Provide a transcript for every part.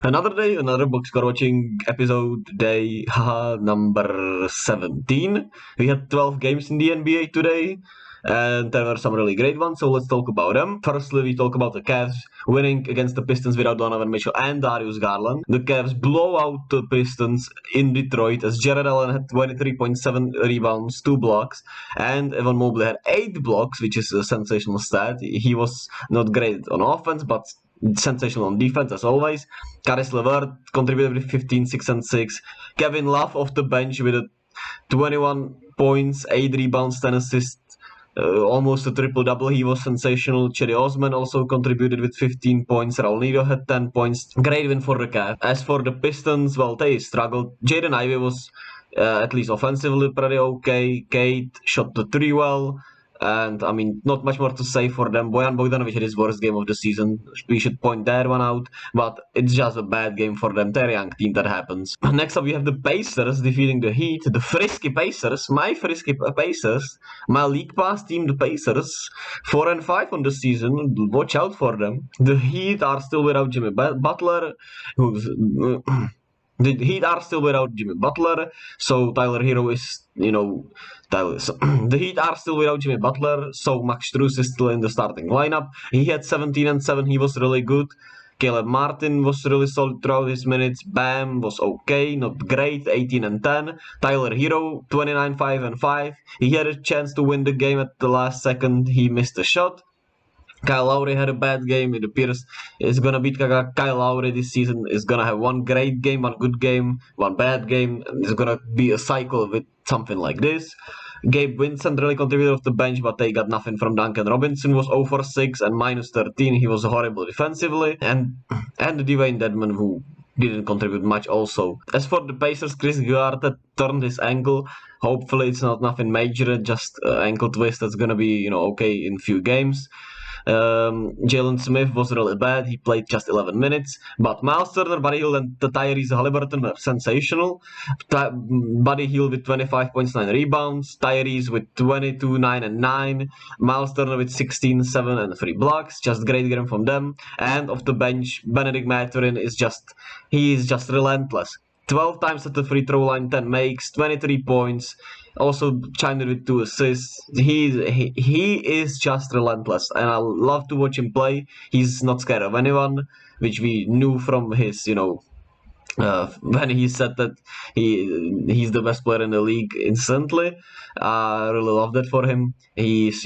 Another day, another BoxScore Watching episode, day number 17. We had 12 games in the NBA today, and there were some really great ones, so let's talk about them. Firstly, we talk about the Cavs winning against the Pistons without Donovan Mitchell and Darius Garland. The Cavs blow out the Pistons in Detroit as Jared Allen had 23.7 rebounds, 2 blocks, and Evan Mobley had 8 blocks, which is a sensational stat. He was not great on offense, but sensational on defense as always. Caris LeVert contributed with 15, 6 and 6. Kevin Love off the bench with 21 points, 8 rebounds, 10 assists. Almost a triple-double. He was sensational. Cherry Osman also contributed with 15 points. Raul Neto had 10 points. Great win for the Cavs. As for the Pistons, well, they struggled. Jaden Ivey was at least offensively pretty okay. Kate shot the 3 well. And I mean, not much more to say for them. Bojan Bogdanovic had his worst game of the season. We should point that one out. But it's just a bad game for them. They're a young team, that happens. Next up, we have the Pacers defeating the Heat. The frisky Pacers. My frisky Pacers. My League Pass team, the Pacers. 4-5 on the season. Watch out for them. The Heat are still without Jimmy Butler. Who's... The Heat are still without Jimmy Butler, so Tyler Hero is, the Heat are still without Jimmy Butler, so Max Strus is still in the starting lineup. He had 17 and 7, he was really good. Caleb Martin was really solid throughout his minutes. Bam was okay, not great, 18 and 10. Tyler Hero, 29, 5 and 5. He had a chance to win the game at the last second, he missed a shot. Kyle Lowry had a bad game. It appears it's gonna beat Kyle Lowry this season. Is gonna have one great game, one good game, one bad game, and it's gonna be a cycle with something like this. Gabe Vincent really contributed off the bench, but they got nothing from Duncan Robinson. Was 0 for 6 and minus 13. He was horrible defensively, and Dwayne Dedman, who didn't contribute much also. As for the Pacers, Chris Duarte turned his ankle. Hopefully it's not nothing major, just ankle twist that's gonna be okay in few games. Jalen Smith was really bad. He played just 11 minutes. But Miles Turner, Buddy Hield, and Tyrese Haliburton were sensational. Buddy Hield with 25.9 rebounds. Tyrese with 22, 9 and 9. Miles Turner with 16, 7 and 3 blocks. Just great game from them. And off the bench, Benedict Mathurin is just relentless. 12 times at the free throw line, 10 makes, 23 points. Also chimed in with 2 assists. He is just relentless, and I love to watch him play. He's not scared of anyone, which we knew from his, when he said that he's the best player in the league instantly. I really love that for him. He's,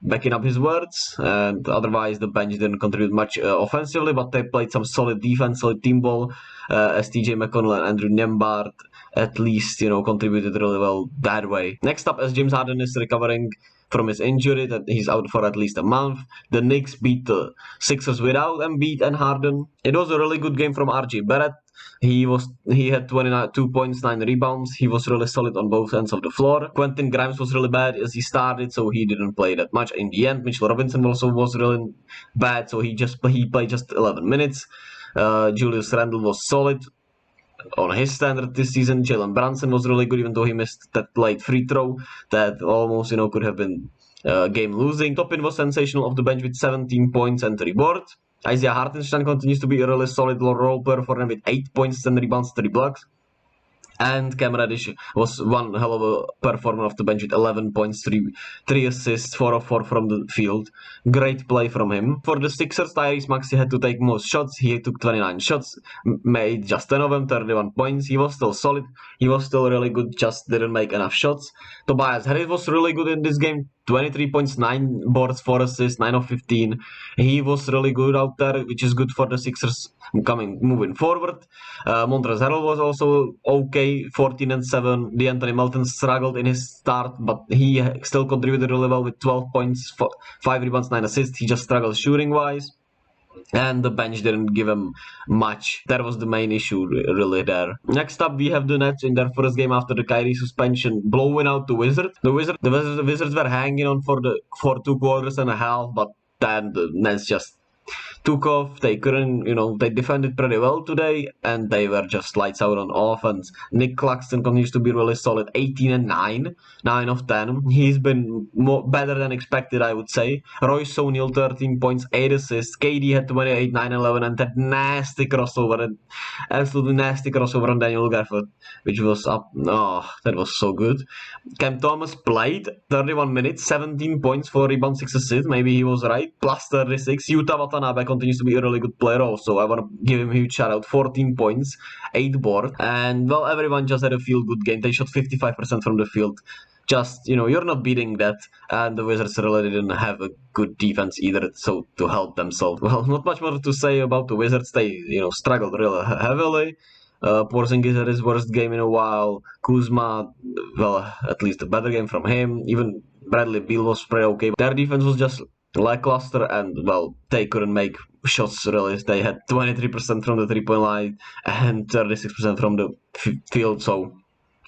backing up his words, and otherwise the bench didn't contribute much offensively, but they played some solid defense, solid team ball, as TJ McConnell and Andrew Nembhard at least, contributed really well that way. Next up, as James Harden is recovering from his injury, that he's out for at least a month. The Knicks beat the Sixers without Embiid and Harden. It was a really good game from RJ Barrett. He had 22 points, 9 rebounds. He was really solid on both ends of the floor. Quentin Grimes was really bad as he started, so he didn't play that much. In the end, Mitchell Robinson also was really bad, so he played just 11 minutes. Julius Randle was solid on his standard this season. Jalen Brunson was really good, even though he missed that late free throw that almost could have been game losing. Toppin was sensational off the bench with 17 points and 3 boards. Isaiah Hartenstein continues to be a really solid role player for them with 8 points, 10 rebounds, 3 blocks. And Cam Reddish was one hell of a performer off the bench with 11 points, 3 assists, 4 of 4 from the field. Great play from him. For the Sixers, Tyrese Maxey had to take most shots. He took 29 shots, made just 10 of them, 31 points. He was still solid. He was still really good, just didn't make enough shots. Tobias Harris was really good in this game. 23 points, 9 boards, 4 assists, 9 of 15. He was really good out there, which is good for the Sixers moving forward. Montrezl Harrell was also okay, 14 and 7. DeAnthony Melton struggled in his start, but he still contributed really well with 12 points, 5 rebounds, 9 assists. He just struggled shooting-wise. And the bench didn't give him much. That was the main issue really there. Next up, we have the Nets in their first game after the Kyrie suspension, blowing out the Wizards. The Wizards were hanging on for 2 quarters and a half, but then the Nets just took off. They couldn't, they defended pretty well today, and they were just lights out on offense. Nick Claxton continues to be really solid, 18 and 9, 9 of 10. He's been better than expected, I would say. Royce O'Neal, 13 points, 8 assists. KD had 28, 9, 11, and that nasty crossover, absolutely nasty crossover on Daniel Gafford, which was up. Oh, that was so good. Cam Thomas played 31 minutes, 17 points, 4 rebounds, 6 assists. Maybe he was right. Plus 36. Yuta Watanabe continues to be a really good player also. I want to give him a huge shout out. 14 points, 8 boards. And, well, everyone just had a feel-good game. They shot 55% from the field. Just, you're not beating that. And the Wizards really didn't have a good defense either, so to help themselves. Well, not much more to say about the Wizards. They, struggled really heavily. Porzingis had his worst game in a while. Kuzma, well, at least a better game from him. Even Bradley Beal was pretty okay. Their defense was just lackluster, and, well, they couldn't make shots really. They had 23% from the three-point line and 36% from the field, so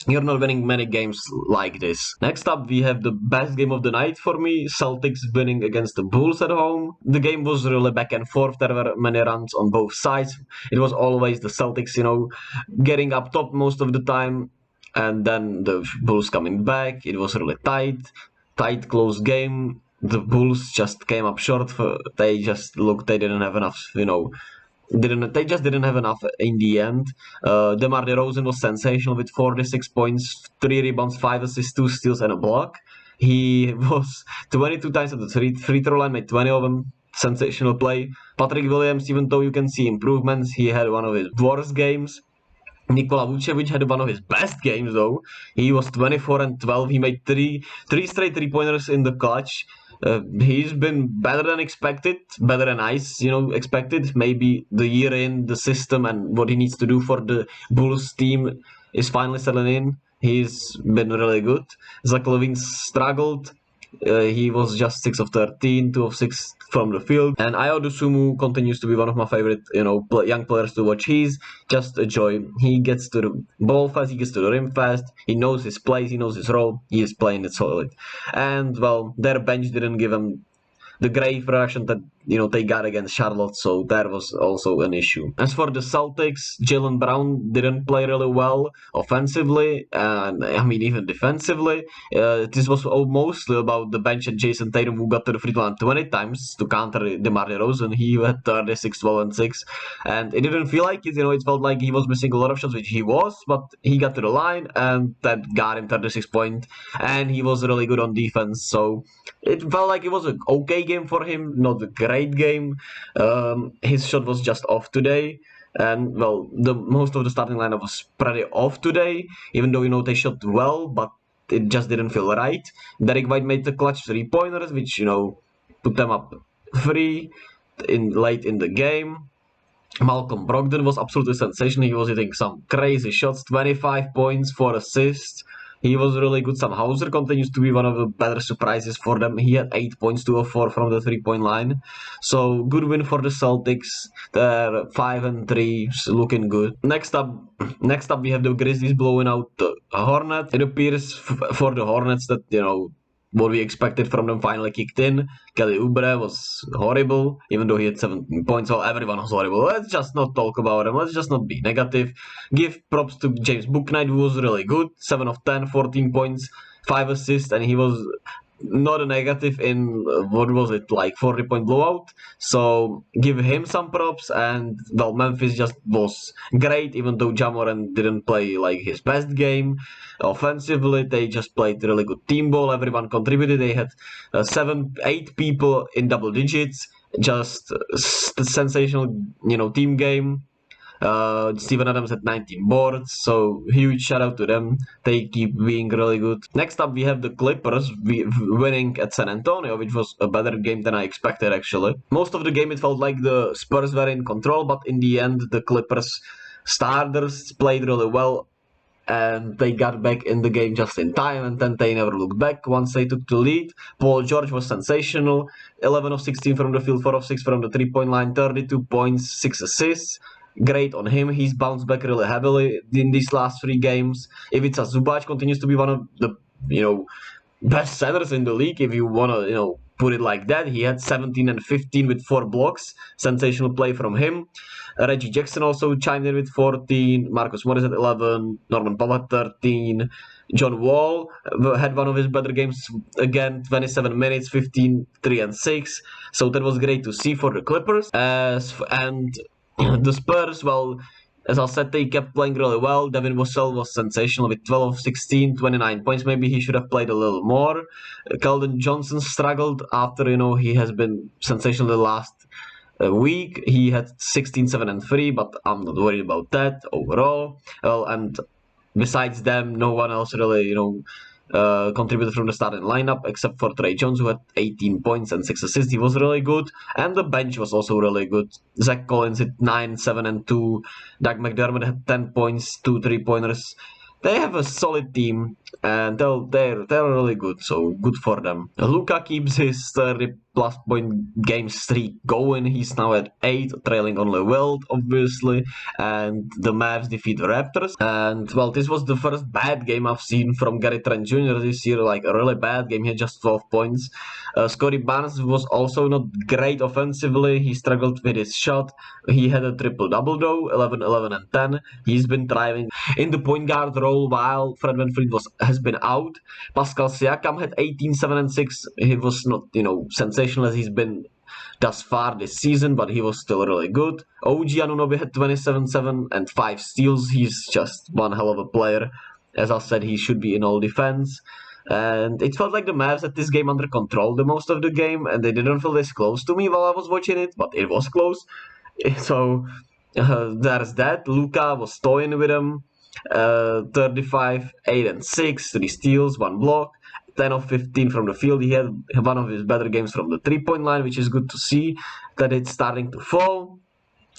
you're not winning many games like this. Next up, we have the best game of the night for me. Celtics winning against the Bulls at home. The game was really back and forth. There were many runs on both sides. It was always the Celtics, getting up top most of the time. And then the Bulls coming back. It was really tight, close game. The Bulls just came up short. They just looked, they didn't have enough, they just didn't have enough in the end. DeMar DeRozan was sensational with 46 points, 3 rebounds, 5 assists, 2 steals, and a block. He was 22 times at the free throw line, made 20 of them. Sensational play. Patrick Williams, even though you can see improvements, he had one of his worst games. Nikola Vucevic had one of his best games though. He was 24 and 12. He made three straight three-pointers in the clutch. He's been better than expected, better than expected. Maybe the year in, the system, and what he needs to do for the Bulls team is finally settling in. He's been really good. Zach LaVine struggled. He was just 6 of 13, 2 of 6 from the field. And Ayo Dosunmu continues to be one of my favorite, young players to watch. He's just a joy. He gets to the ball fast, he gets to the rim fast, he knows his place, he knows his role, he is playing it solid. And, well, their bench didn't give him the great production that they got against Charlotte, so that was also an issue. As for the Celtics, Jaylen Brown didn't play really well offensively, and even defensively. This was mostly about the bench and Jason Tatum, who got to the free throw line 20 times to counter DeMar DeRozan. He had 36, 12, and 6, and it didn't feel like it. It felt like he was missing a lot of shots, which he was, but he got to the line, and that got him 36 points, and he was really good on defense, so it felt like it was an okay game for him, not a great game. His shot was just off today, and, well, most of the starting lineup was pretty off today, even though they shot well, but it just didn't feel right. Derek White made the clutch 3-pointers, which put them up 3 late in the game. Malcolm Brogdon was absolutely sensational. He was hitting some crazy shots, 25 points, 4 assists. He was really good. Sam Hauser continues to be one of the better surprises for them. He had 8 points, 2 of 4 from the 3-point line. So, good win for the Celtics. They're 5-3, looking good. Next up, we have the Grizzlies blowing out the Hornets. It appears for the Hornets that, what we expected from them finally kicked in. Kelly Oubre was horrible, even though he had 17 points. Well, everyone was horrible. Let's just not talk about him. Let's just not be negative. Give props to James Bouknight, who was really good. 7 of 10, 14 points, 5 assists, and he was not a negative in, 40-point blowout. So give him some props, and, well, Memphis just was great, even though Ja Morant didn't play his best game. Offensively, they just played really good team ball. Everyone contributed. They had 8 people in double digits. Just sensational, team game. Steven Adams had 19 boards, so huge shout out to them. They keep being really good. Next up, we have the Clippers winning at San Antonio, which was a better game than I expected, actually. Most of the game, it felt like the Spurs were in control, but in the end, the Clippers starters played really well, and they got back in the game just in time, and then they never looked back once they took the lead. Paul George was sensational. 11 of 16 from the field, 4 of 6 from the 3-point line, 32 points, 6 assists. Great on him. He's bounced back really heavily in these last 3 games. Ivica Zubac continues to be one of the, best centers in the league. If you want to, put it like that. He had 17 and 15 with 4 blocks. Sensational play from him. Reggie Jackson also chimed in with 14. Marcus Morris at 11. Norman Powell at 13. John Wall had one of his better games again, 27 minutes, 15, 3 and 6. So that was great to see for the Clippers. And the Spurs, well, as I said, they kept playing really well. Devin Vassell was sensational with 12 of 16, 29 points. Maybe he should have played a little more. Keldon Johnson struggled after, he has been sensational the last week. He had 16, 7 and 3, but I'm not worried about that overall. Well, and besides them, no one else really, contributed from the starting lineup except for Trey Jones, who had 18 points and 6 assists. He was really good, and the bench was also really good. Zach Collins hit 9, 7 and 2. Doug McDermott had 10 points, 2 3-pointers. They have a solid team, and they're really good, so good for them. Luka keeps his 30-plus point game streak going. He's now at 8, trailing only Wilt, obviously, and the Mavs defeat the Raptors. And, well, this was the first bad game I've seen from Gary Trent Jr. this year, like a really bad game. He had just 12 points. Scotty Barnes was also not great offensively. He struggled with his shot. He had a triple-double, though, 11, 11, and 10. He's been thriving in the point guard role while Fred VanVleet has been out. Pascal Siakam had 18, 7, and 6. He was not, sensational as he's been thus far this season, but he was still really good. OG Anunoby had 27, 7, and 5 steals. He's just one hell of a player. As I said, he should be in all defense. And it felt like the Mavs had this game under control the most of the game, and they didn't feel this close to me while I was watching it, but it was close. So there's that. Luka was toying with him. 35, 8 and 6, 3 steals, 1 block, 10 of 15 from the field. He had one of his better games from the 3-point line, which is good to see that it's starting to fall.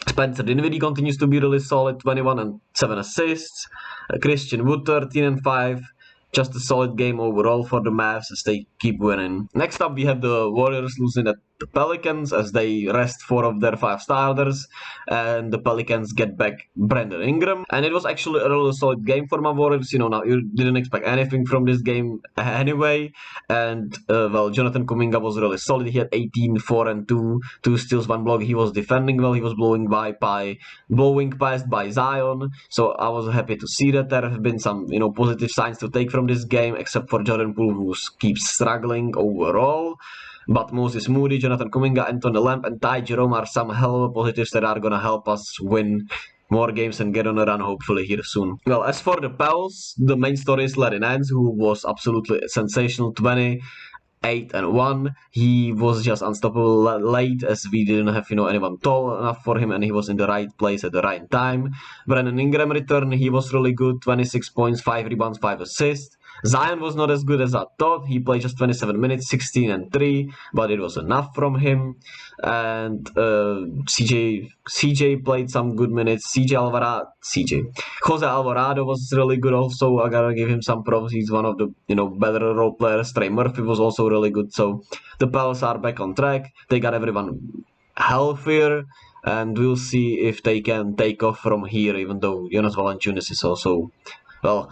Spencer Dinwiddie continues to be really solid, 21 and 7 assists. Christian Wood, 13 and 5. Just a solid game overall for the Mavs as they keep winning. Next up, we have the Warriors losing at the Pelicans as they rest 4 of their 5 starters, and the Pelicans get back Brandon Ingram. And it was actually a really solid game for my Warriors. Now you didn't expect anything from this game anyway. And well, Jonathan Kuminga was really solid. He had 18, 4 and 2, 2 steals, 1 block. He was defending well. He was blowing past by Zion. So I was happy to see that. There have been some positive signs to take from this game, except for Jordan Poole, who keeps struggling overall. But Moses Moody, Jonathan Kuminga, Anthony Lamb, and Ty Jerome are some hell of a positives that are gonna help us win more games and get on a run, hopefully, here soon. Well, as for the Pels, the main story is Larry Nance, who was absolutely sensational, 28 and 1. He was just unstoppable late, as we didn't have anyone tall enough for him, and he was in the right place at the right time. Brandon Ingram returned. He was really good, 26 points, 5 rebounds, 5 assists. Zion was not as good as I thought. He played just 27 minutes, 16 and 3, but it was enough from him. And CJ played some good minutes. Jose Alvarado was really good also. I gotta give him some props. He's one of the better role players. Trey Murphy was also really good. So the Pels are back on track. They got everyone healthier, and we'll see if they can take off from here, even though Jonas Valanciunas is also, well,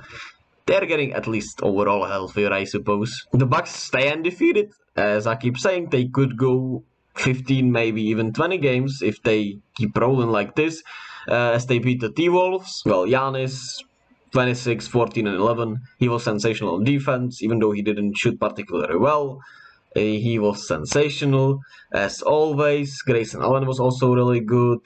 they're getting at least overall healthier, I suppose. The Bucks stay undefeated. As I keep saying, they could go 15, maybe even 20 games if they keep rolling like this, as they beat the T-Wolves. Well, Giannis, 26, 14, and 11. He was sensational on defense, even though he didn't shoot particularly well. He was sensational, as always. Grayson Allen was also really good.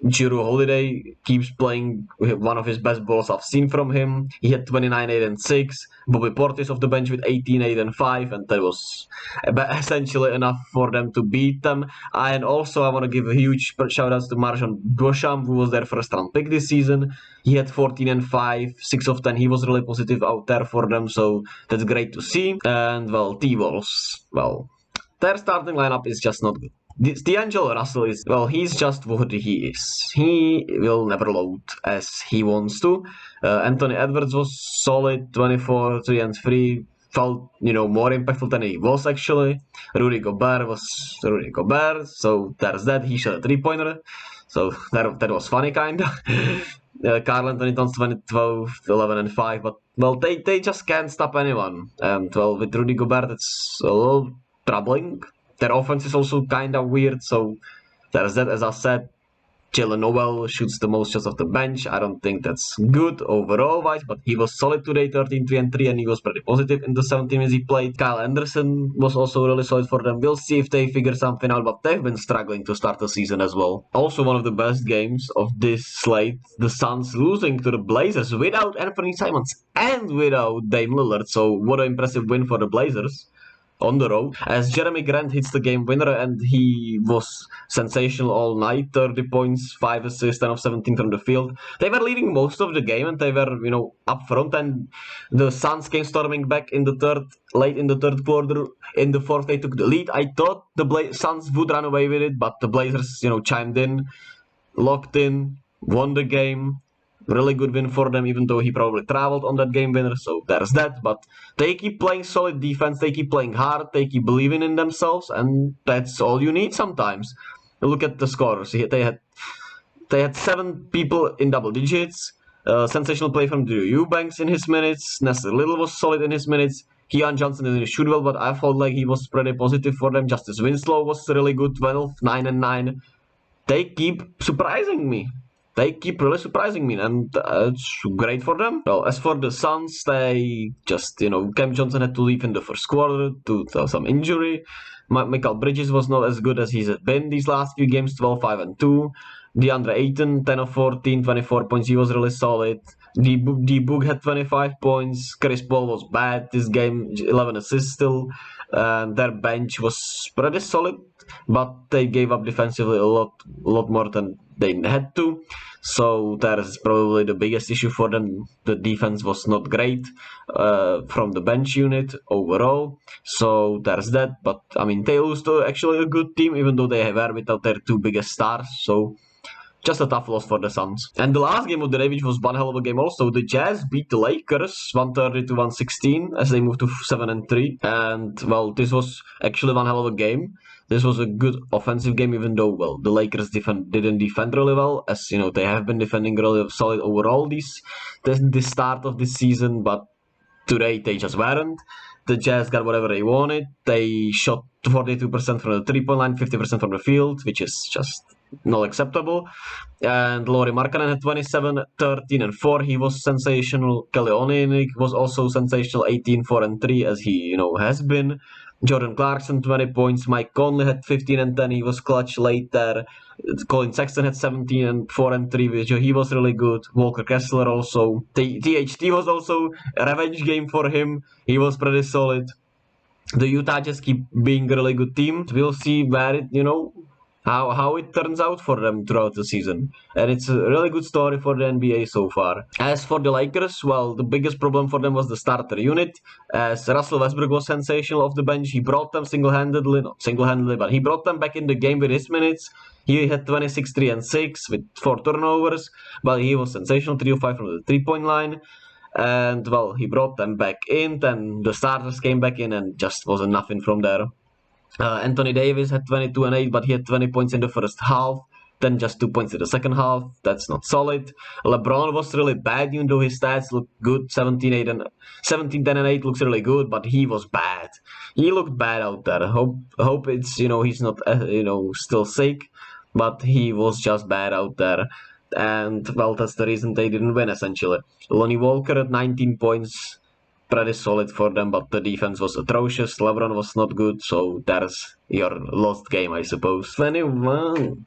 Jrue Holiday keeps playing one of his best balls I've seen from him. He had 29, 8 and 6. Bobby Portis off the bench with 18, 8 and 5, and that was essentially enough for them to beat them. And also I want to give a huge shout out to Marjon Beauchamp, who was their first round pick this season. He had 14 and 5, 6 of 10. He was really positive out there for them, so that's great to see. And well, T-Wolves, well, their starting lineup is just not good. D'Angelo Russell is, well, he's just what he is. He will never load as he wants to. Anthony Edwards was solid, 24, 3 and 3. Felt, more impactful than he was actually. Rudy Gobert was Rudy Gobert, so there's that. He shot a 3-pointer, so that was funny kinda. Karl Anthony Towns 12, 11 and 5, but well, they just can't stop anyone. And well, with Rudy Gobert, it's a little troubling. Their offense is also kind of weird, so there's that. As I said, Jalen Noel shoots the most shots off the bench. I don't think that's good overall wise, but he was solid today, 13, 3 and 3, and he was pretty positive in the 17 minutes he played. Kyle Anderson was also really solid for them. We'll see if they figure something out, but they've been struggling to start the season as well. Also, one of the best games of this slate, the Suns losing to the Blazers without Anthony Simons and without Dame Lillard. So what an impressive win for the Blazers on the road, as Jeremy Grant hits the game winner, and he was sensational all night. 30 points, 5 assists, 10 of 17 from the field. They were leading most of the game, and they were, up front, and the Suns came storming back in the late in the third quarter. In the fourth, they took the lead. I thought the Suns would run away with it, but the Blazers, chimed in, locked in, won the game. Really good win for them, even though he probably traveled on that game winner, so there's that. But they keep playing solid defense, they keep playing hard, they keep believing in themselves, and that's all you need sometimes. Look at the scores. They had 7 people in double digits. Sensational play from Drew Eubanks in his minutes. Nestor Little was solid in his minutes. Keon Johnson didn't shoot well, but I felt like he was pretty positive for them. Justice Winslow was really good, 12, 9 and 9. They keep surprising me. They keep really surprising me, and it's great for them. Well, as for the Suns, they just, Cam Johnson had to leave in the first quarter due to some injury. Mikal Bridges was not as good as he's been these last few games, 12, 5 and 2. DeAndre Ayton, 10 of 14, 24 points, he was really solid. D-Book had 25 points. Chris Paul was bad this game, 11 assists still. Their bench was pretty solid, but they gave up defensively a lot more than they had to. So that is probably the biggest issue for them. The defense was not great from the bench unit overall. So there's that. But I mean, they lost to actually a good team, even though they were without their 2 biggest stars. So just a tough loss for the Suns. And the last game of the day, which was one hell of a game also, the Jazz beat the Lakers 130-116 as they moved to 7 and 3. And well, this was actually one hell of a game. This was a good offensive game, even though, well, the Lakers didn't defend really well, as, they have been defending really solid overall this start of this season, but today they just weren't. The Jazz got whatever they wanted. They shot 42% from the 3-point line, 50% from the field, which is just not acceptable. And Lauri Markkanen had 27, 13 and 4. He was sensational. Kelly Olynyk was also sensational, 18, 4 and 3, as he, has been. Jordan Clarkson, 20 points. Mike Conley had 15 and 10. He was clutch late there. Colin Sexton had 17 and 4 and 3, which he was really good. Walker Kessler also. THT was also a revenge game for him. He was pretty solid. The Utah just keep being a really good team. We'll see where it, how it turns out for them throughout the season. And it's a really good story for the NBA so far. As for the Lakers, well, the biggest problem for them was the starter unit. As Russell Westbrook was sensational off the bench, he brought them but he brought them back in the game with his minutes. He had 26, 3 and 6 with 4 turnovers, but he was sensational, 3 of 5 from the 3-point line. And well, he brought them back in, then the starters came back in and just wasn't nothing from there. Anthony Davis had 22 and 8, but he had 20 points in the first half, then just 2 points in the second half. That's not solid. LeBron was really bad, even though his stats look good. 17, 10 and 8 looks really good, but he was bad. He looked bad out there. Hope it's, he's not, still sick, but he was just bad out there. And, well, that's the reason they didn't win, essentially. Lonnie Walker at 19 points. Pretty solid for them, but the defense was atrocious. LeBron was not good, so there's your lost game, I suppose. 21.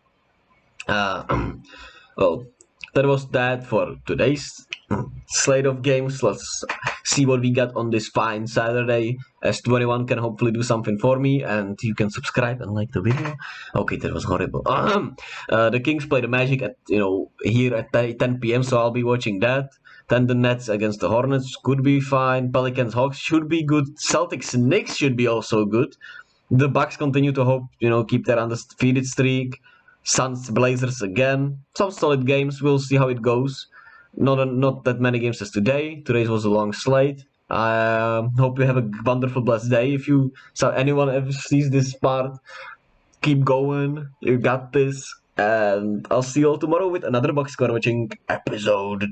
Well, that was that for today's slate of games. Let's see what we got on this fine Saturday, as 21 can hopefully do something for me, and you can subscribe and like the video. Okay, that was horrible. The Kings play the Magic at here at 10 p.m, so I'll be watching that. Then the Nets against the Hornets could be fine. Pelicans Hawks should be good. Celtics Knicks should be also good. The Bucks continue to hope keep their undefeated streak. Suns Blazers again. Some solid games. We'll see how it goes. Not that many games as today. Today's was a long slate. Hope you have a wonderful, blessed day. If anyone ever sees this part, keep going. You got this. And I'll see you all tomorrow with another BoxScore Watching episode.